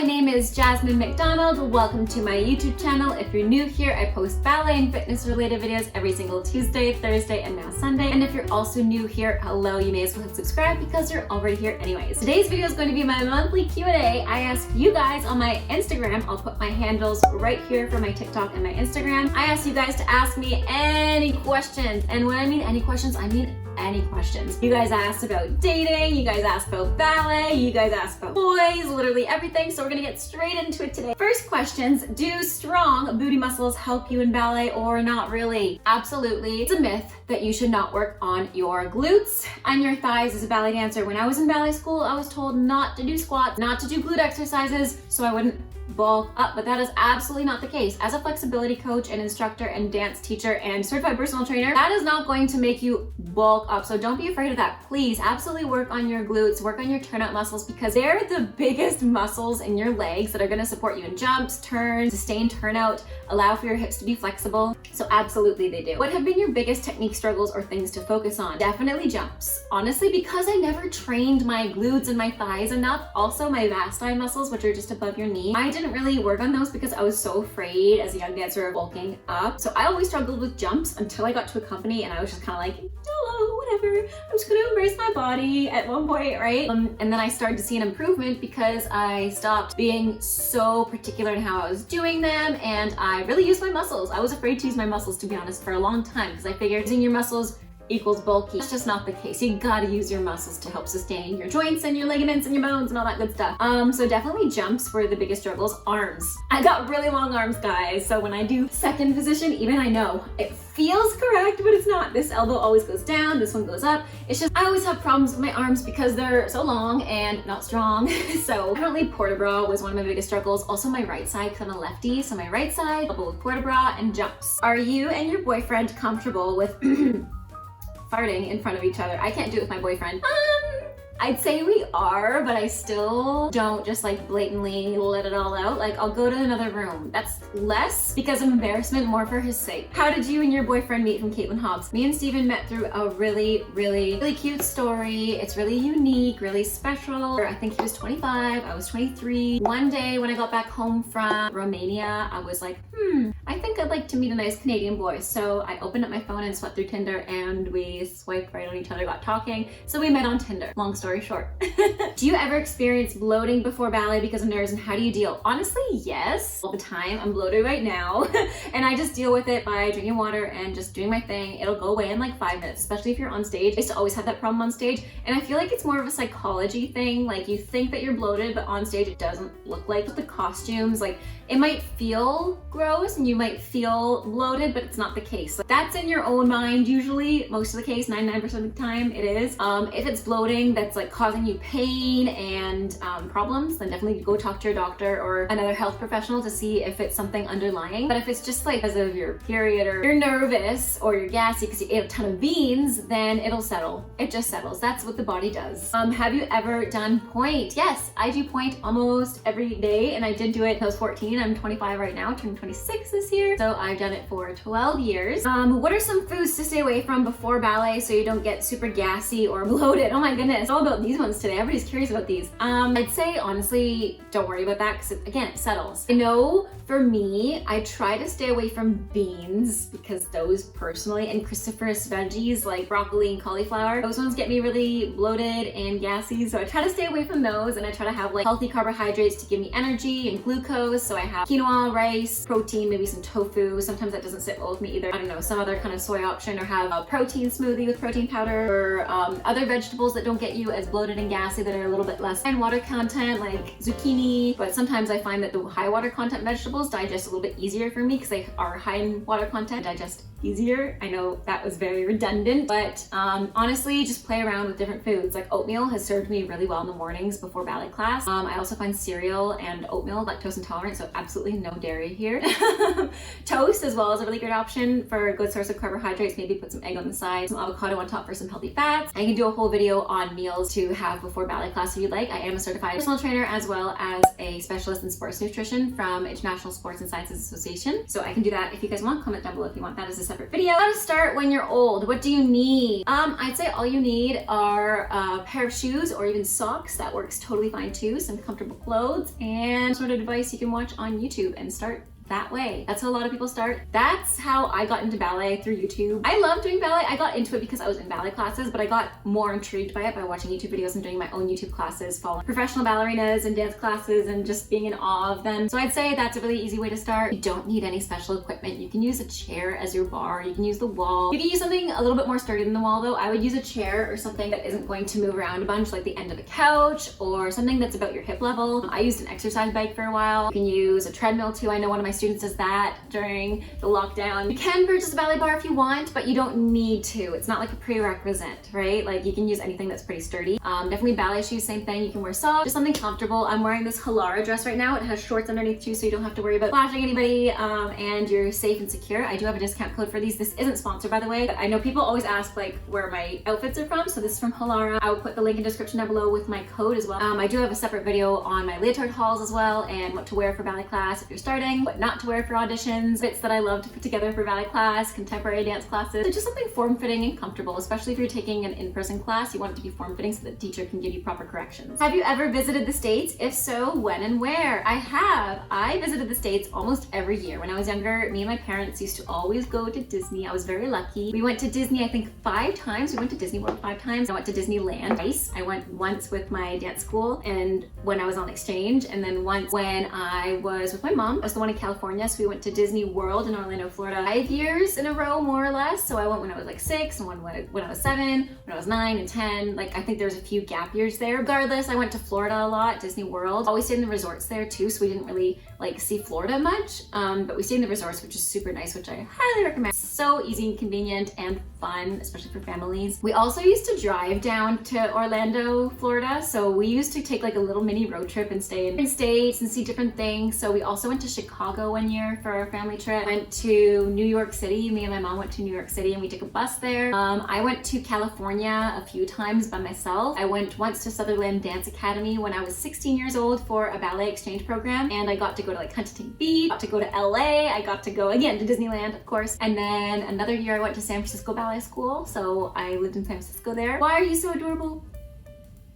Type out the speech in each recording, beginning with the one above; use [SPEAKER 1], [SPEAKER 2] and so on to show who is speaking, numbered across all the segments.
[SPEAKER 1] my name is Jasmine McDonald. Welcome to my YouTube channel. If you're new here, I post ballet and fitness related videos every single Tuesday, Thursday, and now Sunday. And if you're also new here, hello, you may as well hit subscribe because you're already here anyways. Today's video is going to be my monthly Q&A. I ask you guys on my Instagram, I'll put my handles right here for my TikTok and my Instagram. I asked you guys to ask me any questions. And when I mean any questions, I mean any questions. You guys asked about dating, you guys asked about ballet, you guys asked about boys, literally everything. So we're gonna get straight into it today. First questions, do strong booty muscles help you in ballet or not really? Absolutely. It's a myth that you should not work on your glutes and your thighs as a ballet dancer. When I was in ballet school, I was told not to do squats, not to do glute exercises, so I wouldn't bulk up, but that is absolutely not the case. As a flexibility coach and instructor and dance teacher and certified personal trainer, that is not going to make you bulk up. So don't be afraid of that. Please absolutely work on your glutes, work on your turnout muscles because they're the biggest muscles in your legs that are going to support you in jumps, turns, sustained turnout, allow for your hips to be flexible. So absolutely they do. What have been your biggest technique struggles or things to focus on? Definitely jumps. Honestly, because I never trained my glutes and my thighs enough. Also my vasti muscles, which are just above your knee. I didn't really work on those because I was so afraid as a young dancer of bulking up. So I always struggled with jumps until I got to a company and I was just kind of like, hello, whatever. I'm just gonna embrace my body at one point, right? And then I started to see an improvement because I stopped being so particular in how I was doing them and I really used my muscles. I was afraid to use my muscles, to be honest, for a long time because I figured using your muscles equals bulky. That's just not the case. You gotta use your muscles to help sustain your joints and your ligaments and your bones and all that good stuff. So definitely jumps were the biggest struggles. Arms. I got really long arms, guys. So when I do second position, even I know it feels correct, but it's not. This elbow always goes down, this one goes up. It's just, I always have problems with my arms because they're so long and not strong. So definitely port bra was one of my biggest struggles. Also my right side, because I'm a lefty. So my right side, elbow with port bra and jumps. Are you and your boyfriend comfortable with farting in front of each other? I can't do it with my boyfriend. I'd say we are, but I still don't just like blatantly let it all out. Like I'll go to another room. That's less because of embarrassment, more for his sake. How did you and your boyfriend meet from Caitlin Hobbs? Me and Steven met through a really cute story. It's really unique, really special. I think he was 25, I was 23. One day when I got back home from Romania, I was like, I think I'd like to meet a nice Canadian boy. So I opened up my phone and swept through Tinder and we swiped right on each other, got talking. So we met on Tinder. Long story short. Do you ever experience bloating before ballet because of nerves and how do you deal? Honestly, yes. All the time. I'm bloated right now and I just deal with it by drinking water and just doing my thing. It'll go away in like 5 minutes, especially if you're on stage. I used to always have that problem on stage and I feel like it's more of a psychology thing. Like you think that you're bloated, but on stage it doesn't look like. With the costumes, like it might feel gross and you might feel bloated, but it's not the case. So that's in your own mind usually. Most of the case, 99% of the time it is. If it's bloating that's like causing you pain and problems, then definitely go talk to your doctor or another health professional to see if it's something underlying. But if it's just like because of your period or you're nervous or you're gassy because you ate a ton of beans, then it'll settle. It just settles. That's what the body does. Have you ever done pointe? Yes, I do pointe almost every day and I did do it when I was 14. I'm 25 right now, turning 26 this year. So I've done it for 12 years. What are some foods to stay away from before ballet so you don't get super gassy or bloated? Oh my goodness, it's all about these ones today. Everybody's curious about these. I'd say honestly, don't worry about that because again, it settles. I know for me, I try to stay away from beans because those personally and cruciferous veggies like broccoli and cauliflower, those ones get me really bloated and gassy. So I try to stay away from those and I try to have like healthy carbohydrates to give me energy and glucose. So I have quinoa, rice, protein, maybe some tofu. Sometimes that doesn't sit well with me either. I don't know, some other kind of soy option or have a protein smoothie with protein powder or other vegetables that don't get you as bloated and gassy that are a little bit less high in water content like zucchini. But sometimes I find that the high water content vegetables digest a little bit easier for me because they are high in water content, digest easier. I know that was very redundant, but honestly, just play around with different foods. Like oatmeal has served me really well in the mornings before ballet class. I also find cereal and oatmeal lactose intolerant, so absolutely no dairy here. Toast as well is a really good option for a good source of carbohydrates. Maybe put some egg on the side, some avocado on top for some healthy fats. I can do a whole video on meals to have before ballet class if you'd like. I am a certified personal trainer as well as a specialist in sports nutrition from International Sports and Sciences Association. So I can do that if you guys want. Comment down below if you want that as a separate video. How to start when you're old. What do you need? I'd say all you need are a pair of shoes or even socks. That works totally fine too. Some comfortable clothes and sort of advice you can watch on YouTube and start that way. That's how a lot of people start. That's how I got into ballet, through YouTube. I love doing ballet. I got into it because I was in ballet classes, but I got more intrigued by it by watching YouTube videos and doing my own YouTube classes, following professional ballerinas and dance classes and just being in awe of them. So I'd say that's a really easy way to start. You don't need any special equipment. You can use a chair as your bar. You can use the wall. You can use something a little bit more sturdy than the wall though. I would use a chair or something that isn't going to move around a bunch, like the end of a couch or something that's about your hip level. I used an exercise bike for a while. You can use a treadmill too. I know one of my students does that during the lockdown. You can purchase a ballet bar if you want, but you don't need to. It's not like a prerequisite, right? Like you can use anything that's pretty sturdy. Definitely ballet shoes, same thing. You can wear socks, just something comfortable. I'm wearing this Halara dress right now. It has shorts underneath too, so you don't have to worry about flashing anybody, and you're safe and secure. I do have a discount code for these. This isn't sponsored, by the way, but I know people always ask like where my outfits are from, so this is from Halara. I will put the link in the description down below with my code as well. I do have a separate video on my leotard hauls as well, and what to wear for ballet class if you're starting, what not to wear for auditions, bits that I love to put together for ballet class, contemporary dance classes. So just something form-fitting and comfortable, especially if you're taking an in-person class. You want it to be form-fitting so the teacher can give you proper corrections. Have you ever visited the States? If so, when and where? I have. I visited the States almost every year. When I was younger, me and my parents used to always go to Disney. I was very lucky. We went to Disney, I think 5 times. We went to Disney World 5 times. I went to Disneyland twice. I went once with my dance school and when I was on exchange, and then once when I was with my mom. I was the one in California, so we went to Disney World in Orlando, Florida 5 years in a row, more or less. So I went when I was like 6, and one when I was 7, when I was 9 and 10. Like I think there's a few gap years there. Regardless, I went to Florida a lot, Disney World. Always stayed in the resorts there too, so we didn't really like see Florida much, but we stayed in the resorts, which is super nice, which I highly recommend. So easy and convenient and fun, especially for families. We also used to drive down to Orlando, Florida, so we used to take like a little mini road trip and stay in states and see different things. So we also went to Chicago one year for our family trip. Went to New York City. Me and my mom went to New York City and we took a bus there. I went to California a few times by myself. I went once to Sutherland Dance Academy when I was 16 years old for a ballet exchange program, and I got to go to like Huntington Beach, got to go to LA, I got to go again to Disneyland, of course, and then another year I went to San Francisco Ballet School, so I lived in San Francisco there. Why are you so adorable?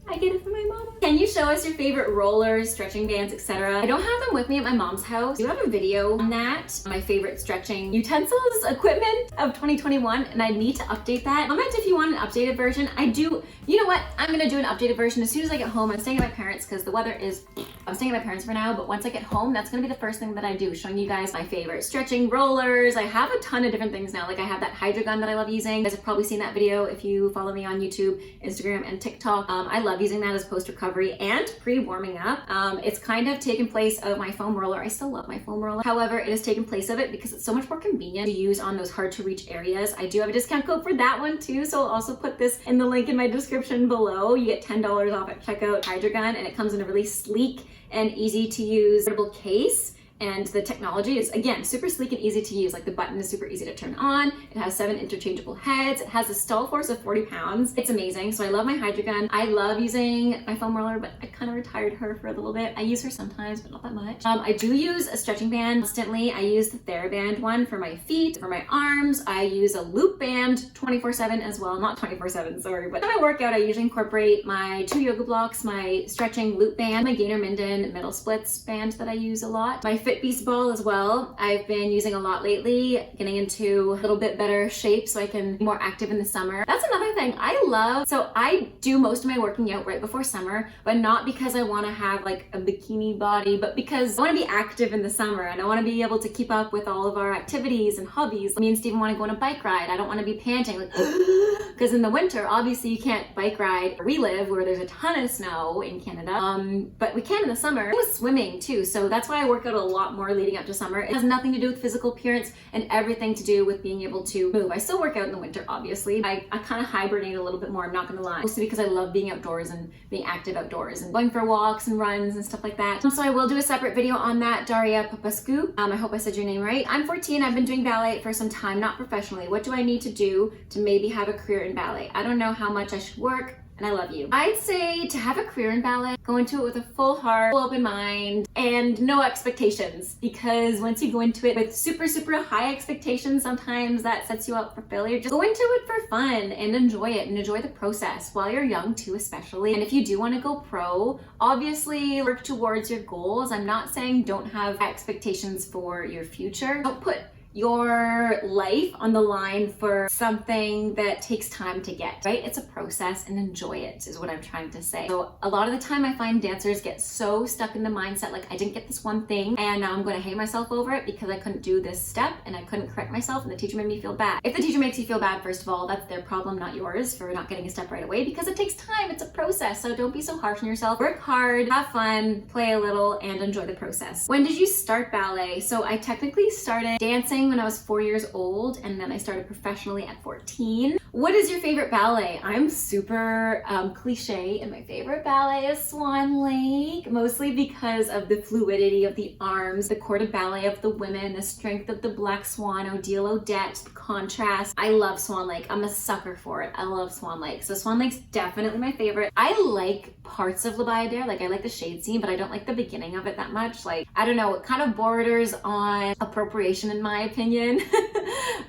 [SPEAKER 1] I get it from my mom. Can you show us your favorite rollers, stretching bands, etc.? I don't have them with me at my mom's house. I do have a video on that, my favorite stretching utensils, equipment of 2021, and I need to update that. Comment if you want an updated version. I do, you know what? I'm gonna do an updated version as soon as I get home. I'm staying at my parents because the weather is, I'm staying at my parents for now, but once I get home, that's gonna be the first thing that I do, showing you guys my favorite stretching rollers. I have a ton of different things now. Like I have that Hydro gun that I love using. You guys have probably seen that video if you follow me on YouTube, Instagram, and TikTok. I love using that as post-recovery and pre-warming up. It's kind of taken place of my foam roller. I still love my foam roller. However, it has taken place of it because it's so much more convenient to use on those hard to reach areas. I do have a discount code for that one too, so I'll also put this in the link in my description below. You get $10 off at checkout, Hydro gun, and it comes in a really sleek and easy to use portable case. And the technology is, again, super sleek and easy to use. Like the button is super easy to turn on. It has 7 interchangeable heads. It has a stall force of 40 pounds. It's amazing. So I love my Hydro gun. I love using my foam roller, but I kind of retired her for a little bit. I use her sometimes, but not that much. I do use a stretching band constantly. I use the TheraBand one for my feet, for my arms. I use a loop band 24/7 as well. Not 24/7, sorry, but when I work out, I usually incorporate my 2 yoga blocks, my stretching loop band, my Gainer Minden middle splits band that I use a lot, my Fit Beast ball as well. I've been using a lot lately, getting into a little bit better shape so I can be more active in the summer. That's another thing I love. So I do most of my working out right before summer, but not because I want to have like a bikini body, but because I want to be active in the summer and I want to be able to keep up with all of our activities and hobbies. Me and Steven want to go on a bike ride. I don't want to be panting like, because in the winter, obviously you can't bike ride where we live, where there's a ton of snow in Canada, but we can in the summer. I was swimming too, so that's why I work out a lot more leading up to summer. It has nothing to do with physical appearance and everything to do with being able to move. I still work out in the winter, obviously. I kind of hibernate a little bit more, I'm not gonna lie. Mostly because I love being outdoors and being active outdoors and going for walks and runs and stuff like that. So I will do a separate video on that, Daria Popescu. I hope I said your name right. I'm 14, I've been doing ballet for some time, not professionally. What do I need to do to maybe have a career in ballet? I don't know how much I should work, and I love you. I'd say to have a career in ballet, go into it with a full heart, full open mind, and no expectations, because once you go into it with super high expectations, sometimes that sets you up for failure. Just go into it for fun and enjoy it, and enjoy the process while you're young too, especially. And if you do want to go pro, obviously work towards your goals. I'm not saying don't have expectations for your future. Don't put your life on the line for something that takes time to get, right? It's a process, and enjoy it is what I'm trying to say. So a lot of the time I find dancers get so stuck in the mindset, like, I didn't get this one thing and now I'm going to hate myself over it because I couldn't do this step and I couldn't correct myself and the teacher made me feel bad. If the teacher makes you feel bad, first of all, that's their problem, not yours, for not getting a step right away, because it takes time. It's a process. So don't be so harsh on yourself. Work hard, have fun, play a little, and enjoy the process. When did you start ballet? So I technically started dancing when I was 4 years old, and then I started professionally at 14. What is your favorite ballet? I'm super cliche, and my favorite ballet is Swan Lake, mostly because of the fluidity of the arms, the corps de ballet of the women, the strength of the black swan, Odile Odette, the contrast. I love Swan Lake. I'm a sucker for it. I love Swan Lake. So Swan Lake's definitely my favorite. I like parts of Le Bayadere, like I like the shade scene, but I don't like the beginning of it that much. Like, I don't know, it kind of borders on appropriation in my opinion.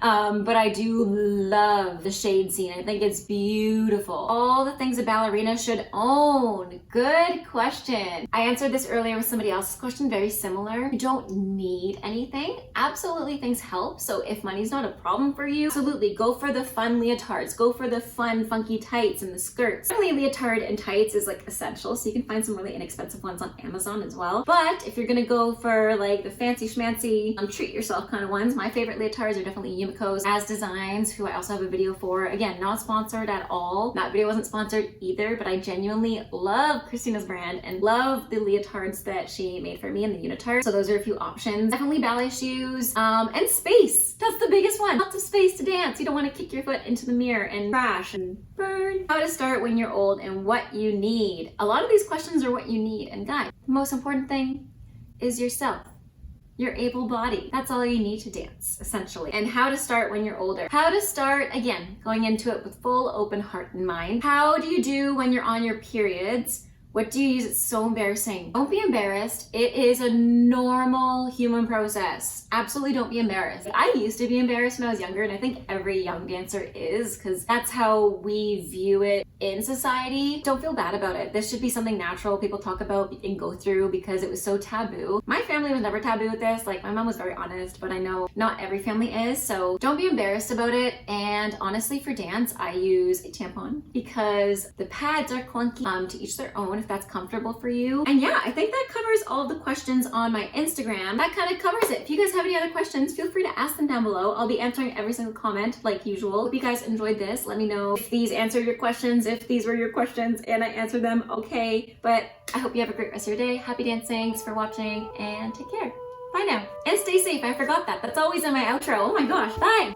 [SPEAKER 1] But I do love the shade scene. I think it's beautiful. All the things a ballerina should own. Good question. I answered this earlier with somebody else's question, very similar. You don't need anything. Absolutely, things help. So if money's not a problem for you, absolutely go for the fun leotards. Go for the fun, funky tights and the skirts. Certainly leotard and tights is like essential, so you can find some really inexpensive ones on Amazon as well. But if you're gonna go for like the fancy schmancy, treat yourself kind of ones, my favorite leotards are definitely Yumiko's As Designs, who I also have a video for. Again, not sponsored at all. That video wasn't sponsored either, but I genuinely love Christina's brand and love the leotards that she made for me in the unitard. So those are a few options. Definitely ballet shoes, and space. That's the biggest one. Lots of space to dance. You don't want to kick your foot into the mirror and crash and burn. How to start when you're old and what you need. A lot of these questions are what you need. And guys, the most important thing is yourself. You're able-bodied. That's all you need to dance, essentially. And how to start when you're older. How to start, again, going into it with full open heart and mind. How do you do when you're on your periods? What do you use? It's so embarrassing. Don't be embarrassed. It is a normal human process. Absolutely don't be embarrassed. I used to be embarrassed when I was younger, and I think every young dancer is, because that's how we view it in society. Don't feel bad about it. This should be something natural people talk about and go through, because it was so taboo. My family was never taboo with this. Like, my mom was very honest, but I know not every family is, so don't be embarrassed about it. And honestly, for dance, I use a tampon because the pads are clunky. To each their own, if that's comfortable for you. And yeah, I think that covers all of the questions on my Instagram. That kind of covers it. If you guys have any other questions, feel free to ask them down below. I'll be answering every single comment like usual. Hope you guys enjoyed this. Let me know if these answered your questions, if these were your questions and I answered them okay. But I hope you have a great rest of your day. Happy dancing. Thanks for watching and take care. Bye now. And stay safe. I forgot that. That's always in my outro. Oh my gosh. Bye.